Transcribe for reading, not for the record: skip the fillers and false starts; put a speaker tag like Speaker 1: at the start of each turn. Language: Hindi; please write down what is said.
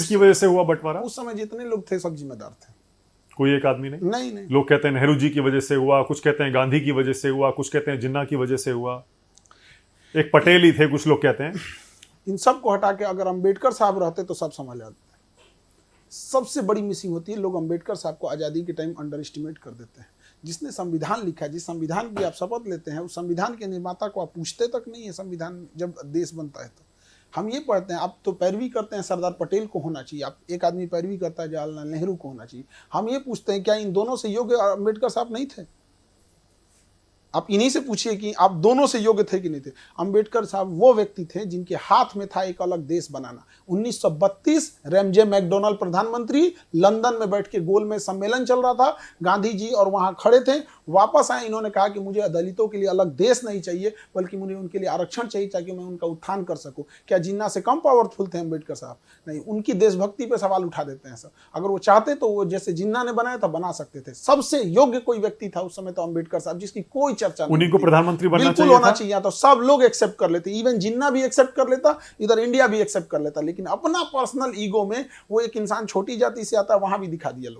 Speaker 1: इसकी वजह से हुआ बंटवारा?
Speaker 2: उस समय जितने लोग थे सब जिम्मेदार थे,
Speaker 1: कोई एक आदमी नहीं?
Speaker 2: नहीं।
Speaker 1: लोग कहते हैं नेहरू जी की वजह से हुआ, कुछ कहते हैं गांधी की वजह से हुआ, कुछ कहते हैं जिन्ना की वजह से हुआ, एक पटेल ही थे कुछ लोग कहते हैं।
Speaker 2: इन सब को हटा के अगर अंबेडकर साहब रहते तो सब समझ आते। सबसे बड़ी मिसिंग होती है, लोग अंबेडकर साहब को आज़ादी के टाइम अंडर एस्टिमेट कर देते हैं। जिसने संविधान लिखा है, जिस संविधान की आप शपथ लेते हैं, उस संविधान के निर्माता को आप पूछते तक नहीं है। संविधान जब देश बनता है तो हम ये पढ़ते हैं, आप तो पैरवी करते हैं सरदार पटेल को होना चाहिए, आप एक आदमी पैरवी करता है जवाहरलाल नेहरू को होना चाहिए। हम ये पूछते हैं क्या इन दोनों से योग्य अंबेडकर साहब नहीं थे? आप इन्हीं से पूछिए कि आप दोनों से योग्य थे कि नहीं थे। अंबेडकर साहब वो व्यक्ति थे जिनके हाथ में था एक अलग देश बनाना। 1932 रैमजे मैकडोनल्ड प्रधानमंत्री, लंदन में बैठ के गोल में सम्मेलन चल रहा था, गांधी जी और वहां खड़े थे। वापस आए, इन्होंने कहा कि मुझे दलितों के लिए अलग देश नहीं चाहिए, बल्कि मुझे उनके लिए आरक्षण चाहिए ताकि मैं उनका उत्थान कर सकूं। क्या जिन्ना से कम पावरफुल थे अंबेडकर साहब? नहीं, उनकी देशभक्ति पे सवाल उठा देते हैं सब। अगर वो चाहते तो वो जैसे जिन्ना ने बनाया था बना सकते थे। सबसे योग्य कोई व्यक्ति था उस समय तो अंबेडकर साहब, जिसकी कोई चर्चा नहीं।
Speaker 1: उन्हीं को प्रधानमंत्री बनना
Speaker 2: बिल्कुल
Speaker 1: चाहिए
Speaker 2: होना
Speaker 1: था।
Speaker 2: चाहिए, तो सब लोग एक्सेप्ट कर लेते, इवन जिन्ना भी एक्सेप्ट कर लेता, इधर इंडिया भी एक्सेप्ट कर लेता। लेकिन अपना पर्सनल ईगो में वो एक इंसान छोटी जाति से आता है, वहां भी दिखा दिया लोग।